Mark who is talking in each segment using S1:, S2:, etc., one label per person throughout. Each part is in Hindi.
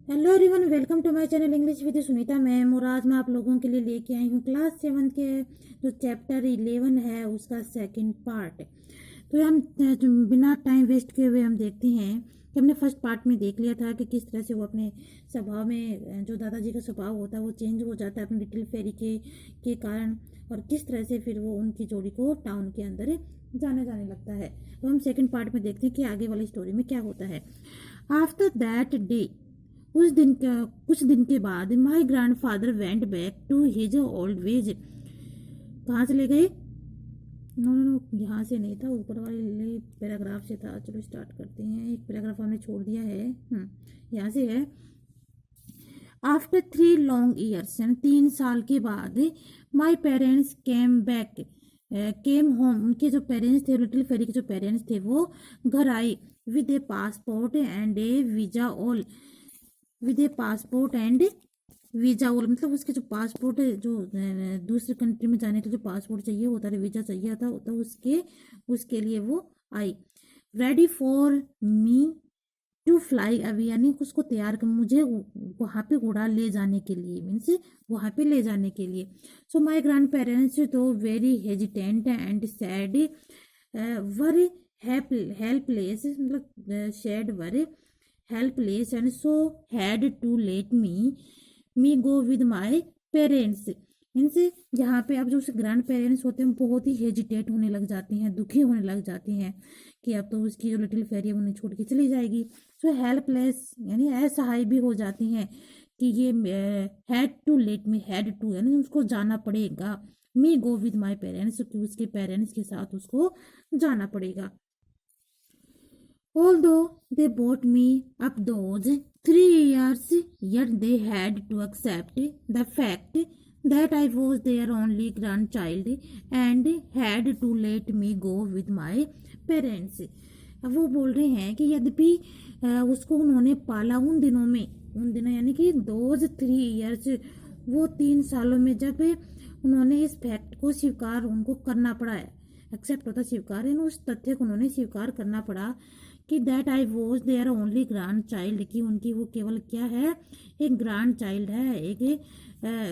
S1: Hello everyone, welcome to my channel English with Sunita ma'am. और आज मैं आप लोगों के लिए लेके आई हूँ क्लास 7 के जो चैप्टर 11 है उसका सेकंड पार्ट। तो हम जो बिना टाइम वेस्ट किए हुए हम देखते हैं कि हमने फर्स्ट पार्ट में देख लिया था कि किस तरह से वो अपने स्वभाव में, जो दादाजी का स्वभाव होता है वो चेंज हो जाता है अपने लिटिल फेरी के कारण, और किस तरह से फिर वो उनकी जोड़ी को टाउन के अंदर जाने लगता है। तो हम सेकंड पार्ट में देखते हैं कि आगे वाली स्टोरी में क्या होता है। आफ्टर दैट डे, कुछ दिन के बाद my grandfather went back to his old ways. कहाँ से ले गए? नो नो नो, यहाँ से नहीं था, ऊपर वाले पैराग्राफ से था। चलो स्टार्ट करते हैं। एक पैराग्राफ हमने छोड़ दिया है। यहाँ से है। आफ्टर 3 लॉन्ग ईयर्स, यानी 3 साल के बाद माई पेरेंट्स केम होम। उनके जो पेरेंट्स थे, लिटिल फेरी के जो पेरेंट्स थे, वो घर आए with A passport and A visa all. With A passport and visa, और मतलब उसके जो पासपोर्ट है, जो दूसरे कंट्री में जाने के लिए जो पासपोर्ट चाहिए होता है, वीजा चाहिए होता, तो उसके लिए वो आई। Ready for me to fly away, यानी उसको तैयार कर मुझे वहाँ पे उड़ा ले जाने के लिए, मीन्स वहाँ पे ले जाने के लिए। सो माई ग्रैंड पेरेंट्स तो very hesitant and sad were helpless, मतलब shed were helpless and so had to let me go with my parents। इनसे यहाँ पे अब जो ग्रैंड पेरेंट्स होते हैं बहुत ही हेजिटेट होने लग जाती हैं, दुखी होने लग जाती हैं कि अब तो उसकी जो लिटिल फेरी है उन्हें छोड़ के चली जाएगी। सो हेल्पलेस यानी असहाय भी हो जाती हैं कि ये had to let me, had to यानी उसको जाना पड़ेगा, मी गो विद माई पेरेंट्स, कि उसके पेरेंट्स के साथ उसको जाना पड़ेगा। Although they brought me up those 3 years, yet they had to accept the fact that I was their only grandchild and had to let me go with my parents। अब वो बोल रहे हैं कि यद्यपि उसको उन्होंने पाला उन दिनों यानी कि 3 years, वो 3 सालों में, जब उन्होंने इस फैक्ट को स्वीकार उनको करना पड़ा है, एक्सेप्ट होता स्वीकार है, उस तथ्य को उन्होंने स्वीकार करना पड़ा कि that I was their only grandchild, की उनकी वो केवल क्या है, एक ग्रैंड चाइल्ड है, एक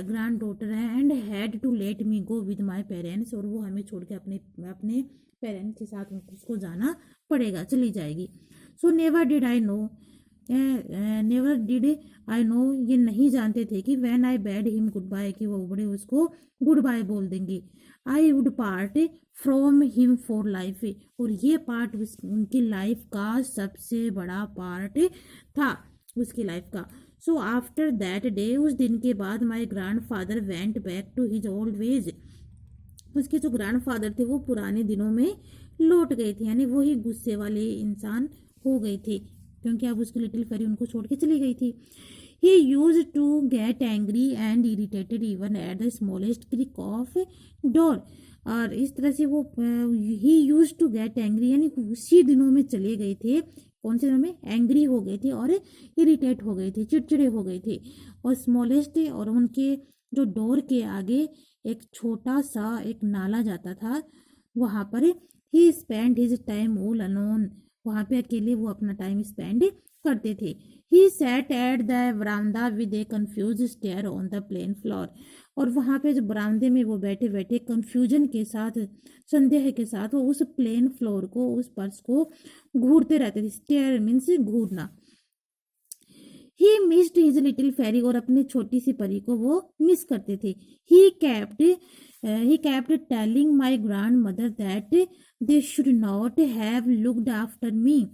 S1: ग्रैंड डॉटर है, and had to let me go with my parents, और वो हमें छोड़ के अपने अपने पेरेंट्स के साथ उसको जाना पड़ेगा, चली जाएगी। So never did I know, ये नहीं जानते थे कि when I bade him goodbye, कि वो बड़े उसको गुड बाय बोल देंगे। I would part from him for life, और ये पार्ट उनकी लाइफ का सबसे बड़ा पार्ट था, उसकी लाइफ का। सो आफ्टर दैट डे, उस दिन के बाद my grandfather went back to his old ways, उसके जो ग्रैंड फादर थे वो पुराने दिनों में लौट गए थे, यानी वही गुस्से वाले इंसान हो गए थे, क्योंकि अब उसकी लिटिल फेरी उनको छोड़ के चली गई थी। He used to get angry and irritated even at the smallest creak of door, और इस तरह से वो he used to get angry, यानी उसी दिनों में चले गए थे, कौन से दिनों में, एंग्री हो गए थे और इरिटेट हो गए थे, चिड़चिड़े हो गए थे। और स्मॉलेस्ट, और उनके जो डोर के आगे एक छोटा सा एक नाला जाता था, वहां पर he spend his time all alone, वहां पे अकेले वो अपना टाइम स्पेंड करते थे। He sat at the baramda with a confused stare on the plain floor, और वहां पे जो बरामदे में वो बैठे बैठे कंफ्यूजन के साथ, संदेह के साथ, वो उस प्लेन फ्लोर को, उस पर्स को घूरते रहते थे। स्टेयर मीन्स घूरना। He missed his little fairy, और अपनी छोटी सी परी को वो मिस करते थे। He kept telling my grand mother that they should not have looked after me,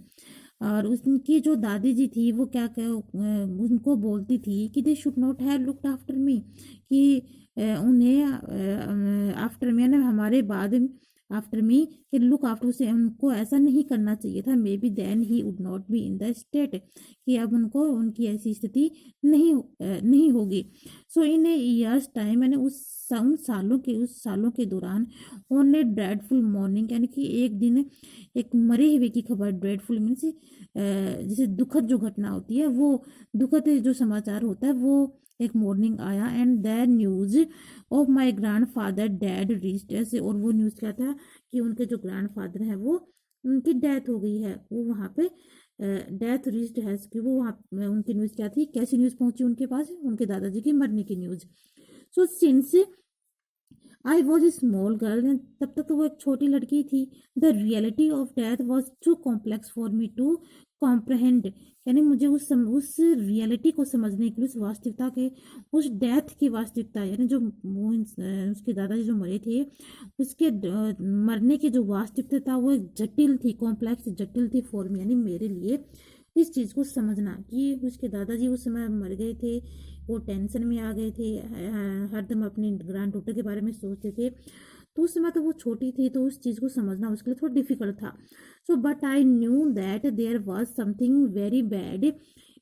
S1: और उनकी जो दादी जी थी वो उनको बोलती थी कि they should not have looked after me, कि उन्हें आफ्टर मी यानी हमारे बाद, आफ्टर मी कि लुक आफ्टर से उनको ऐसा नहीं करना चाहिए था। Maybe then he would not be in the state, कि अब उनको उनकी ऐसी स्थिति नहीं होगी। सो इन ए ईयर्स टाइम, यानी उस सालों के दौरान, ऑन ए ड्रेडफुल मॉर्निंग, यानी कि एक दिन एक मरे हुए की खबर, ड्रेडफुल मीन्स जैसे दुखद जो घटना होती है, वो दुखद जो समाचार होता है, वो एक मॉर्निंग आया, and the news of my grandfather dead reached us, और वो न्यूज़ क्या था कि उनके जो ग्रैंड फादर हैं वो, उनकी डेथ हो गई है, वो वहाँ पे डेथ रीच्ड हैज कि वो वहाँ उनकी न्यूज़ क्या थी, कैसी न्यूज़ पहुंची उनके पास, उनके दादाजी की मरने की news. So since I was a small girl, तब तक तो वो एक छोटी लड़की थी। The reality of death was too complex for me to comprehend, यानी मुझे उस रियलिटी को समझने के लिए, उस वास्तविकता के, उस डेथ की वास्तविकता, यानी जो उसके दादाजी जो मरे थे उसके मरने की जो वास्तविकता वो एक जटिल थी, कॉम्प्लेक्स जटिल थी फॉर मी, यानी मेरे लिए इस चीज़ को समझना कि उसके दादाजी उस समय मर गए थे, वो टेंशन में आ गए थे, हरदम अपने ग्रैंड डॉटर के बारे में सोचते थे। तो उस समय तो वो छोटी थी, तो उस चीज़ को समझना उसके लिए थोड़ा डिफिकल्ट था। So but I knew that there was something very bad,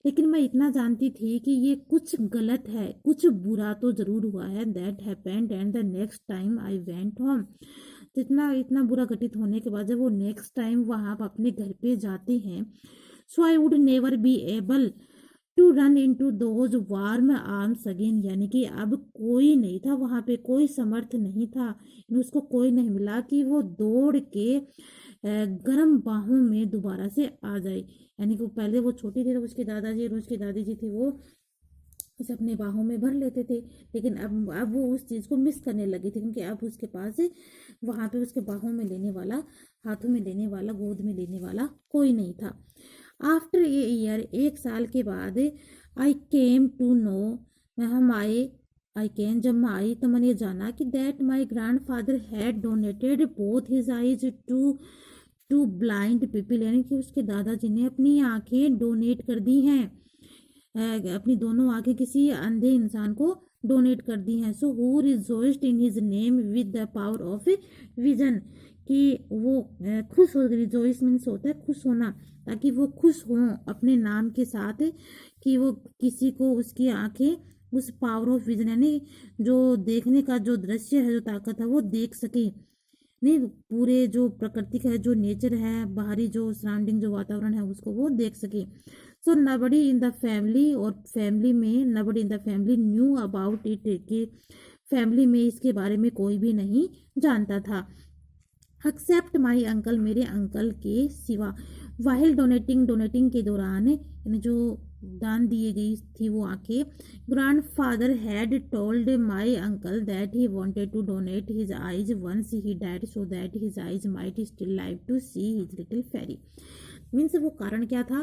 S1: लेकिन मैं इतना जानती थी कि ये कुछ गलत है, कुछ बुरा तो ज़रूर हुआ है। That happened and the next time I went home, जितना इतना बुरा घटित होने के बाद जब वो नेक्स्ट टाइम वहाँ अपने घर पे जाते हैं, so I would never be able to run into those warm arms again, यानी कि अब कोई नहीं था वहाँ पे, कोई समर्थ नहीं था, उसको कोई नहीं मिला कि वो दौड़ के गर्म बाहों में दोबारा से आ जाए। यानी कि पहले वो छोटी थी तो उसके दादाजी और उसकी दादी जी थी वो उसे अपने बाहों में भर लेते थे, लेकिन अब वो उस चीज़ को मिस करने लगी थी, क्योंकि अब उसके पास वहाँ पे उसके बाहों में लेने वाला, हाथों में लेने वाला, गोद में लेने वाला कोई नहीं था। आफ्टर ए ईयर, एक साल के बाद, आई केम टू नो, हम आए, आई कैन जब मैं आई तो मैंने ये जाना कि that my grandfather had donated both his eyes to blind people, यानी कि उसके दादाजी ने अपनी आंखें डोनेट कर दी हैं, अपनी दोनों आंखें किसी अंधे इंसान को डोनेट कर दी हैं। So who rejoiced in his name with the power of vision, कि वो खुश हो, रिजॉइस मीन्स होता है खुश होना, ताकि वो खुश हों अपने नाम के साथ, कि वो किसी को उसकी आंखें उस पावर ऑफ विजन, यानी जो देखने का जो दृश्य है, जो ताकत है, वो देख सके, नहीं पूरे जो प्रकृति का है, जो नेचर है, बाहरी जो सराउंडिंग जो वातावरण है उसको वो देख सके। So nobody in the family, और फैमिली में nobody in the family knew about it, कि फैमिली में इसके बारे में कोई भी नहीं जानता था, एक्सेप्ट माई अंकल, मेरे अंकल के सिवा। वाहिल डोनेटिंग के दौरान, यानी जो दान दिए गई थी वो आंखें, grandfather had told my uncle that he wanted to donate his eyes once he died, so that his eyes might still live to see his little fairy. Means वो कारण क्या था,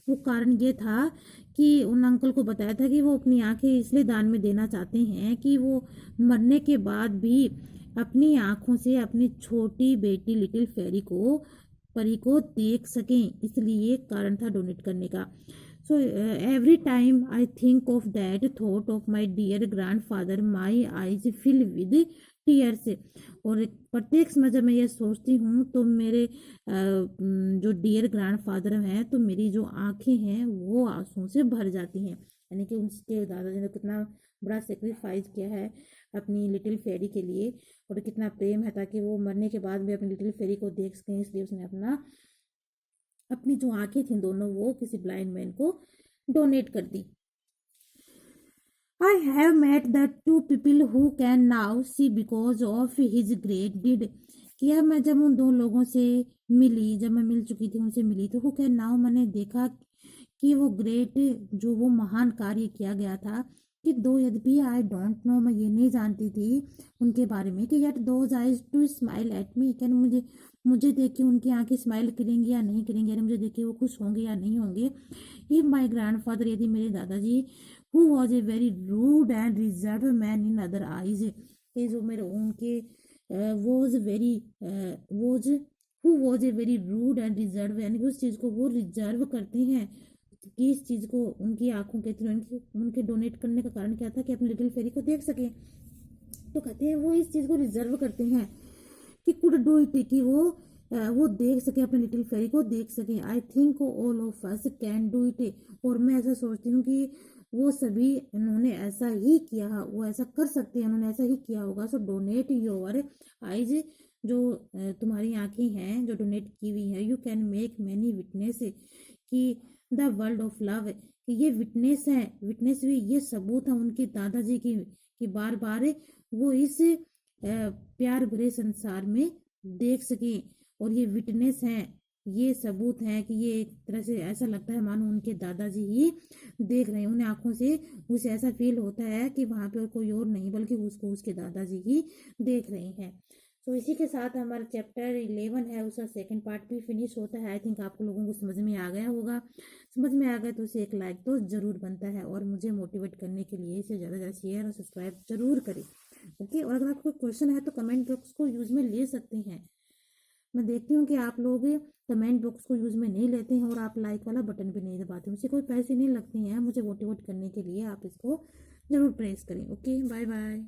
S1: वो कारण ये था कि उन अंकल को बताया था कि वो अपनी आंखें इसलिए दान में देना चाहते हैं कि वो मरने के बाद भी अपनी आंखों से अपनी छोटी बेटी लिटिल फेरी को, परी को देख सकें, इसलिए कारण था डोनेट करने का। So every time I think of that thought of my dear grandfather my eyes fill with tears, और प्रत्येक समय जब मैं ये सोचती हूँ तो मेरे जो डियर ग्रैंड फादर हैं तो मेरी जो आंखें हैं वो आंसुओं से भर जाती हैं, यानी कि उसके दादाजी ने कितना बड़ा सेक्रीफाइस किया है अपनी लिटिल फेरी के लिए, और कितना प्रेम है, ताकि वो मरने के बाद भी अपनी लिटिल फेरी को देख सकें, इसलिए उसने अपनी जो आंखें थी दोनों वो किसी ब्लाइंड मैन को डोनेट कर दी। I have met the two people who can now see because of his great deed, किया मैं जब उन दो लोगों से मिली, जब मैं मिल चुकी थी उनसे मिली, तो हु कैन नाउ मैंने देखा कि वो ग्रेट, जो वो महान कार्य किया गया था, कि दो यद्यपि आई डोंट नो, मैं ये नहीं जानती थी उनके बारे में, कि yet those eyes to smile at me, can मुझे देख के उनकी आंखें स्माइल करेंगी या नहीं करेंगी, यानी मुझे देख के वो खुश होंगे या नहीं होंगे। इफ माई ग्रैंड फादर, यदि मेरे दादाजी, who was a very rude and reserve man in other eyes, ये जो मेरे उनके was very was who was a very rude and reserve, यानी कि उस चीज़ को वो रिजर्व करते हैं, कि इस चीज़ को उनकी आंखों के थ्रू उनके डोनेट करने का कारण क्या था कि अपनी लिटिल फेरी को देख सके, तो कहते हैं वो इस चीज़ को रिजर्व करते हैं कि कुड डू इट, कि वो देख सके, अपनी लिटिल फेरी को देख सके। I think all of us can do it, और मैं ऐसा सोचती हूँ कि वो सभी उन्होंने ऐसा ही किया, वो ऐसा कर सकते हैं, उन्होंने ऐसा ही किया होगा। सो डोनेट योर आइज, जो तुम्हारी आंखें हैं जो डोनेट की हुई है, you can make many witness, कि द वर्ल्ड ऑफ लव, कि ये विटनेस है, विटनेस भी ये सबूत है उनके दादाजी की, कि बार बार वो इस प्यार भरे संसार में देख सकें, और ये विटनेस है ये सबूत है कि ये एक तरह से ऐसा लगता है मानो उनके दादाजी ही देख रहे हैं। उन्हें आंखों से उसे ऐसा फील होता है कि वहाँ पे कोई और नहीं बल्कि उसको उसके दादाजी ही देख रहे हैं। तो इसी के साथ हमारा चैप्टर 11 है उसका सेकंड पार्ट भी फिनिश होता है। आई थिंक आप लोगों को समझ में आ गया होगा। समझ में आ गया तो उसे एक लाइक तो ज़रूर बनता है, और मुझे मोटिवेट करने के लिए इसे ज़्यादा ज़्यादा शेयर और सब्सक्राइब ज़रूर करें। ओके, और अगर आपको क्वेश्चन है तो कमेंट बॉक्स को यूज़ में ले सकते हैं। मैं देखती हूँ कि आप लोग कमेंट बॉक्स को यूज़ में नहीं लेते हैं और आप लाइक वाला बटन भी नहीं दबाते हैं। मुझे कोई पैसे नहीं लगते हैं, मुझे मोटिवेट करने के लिए आप इसको ज़रूर प्रेस करें। Okay, bye bye.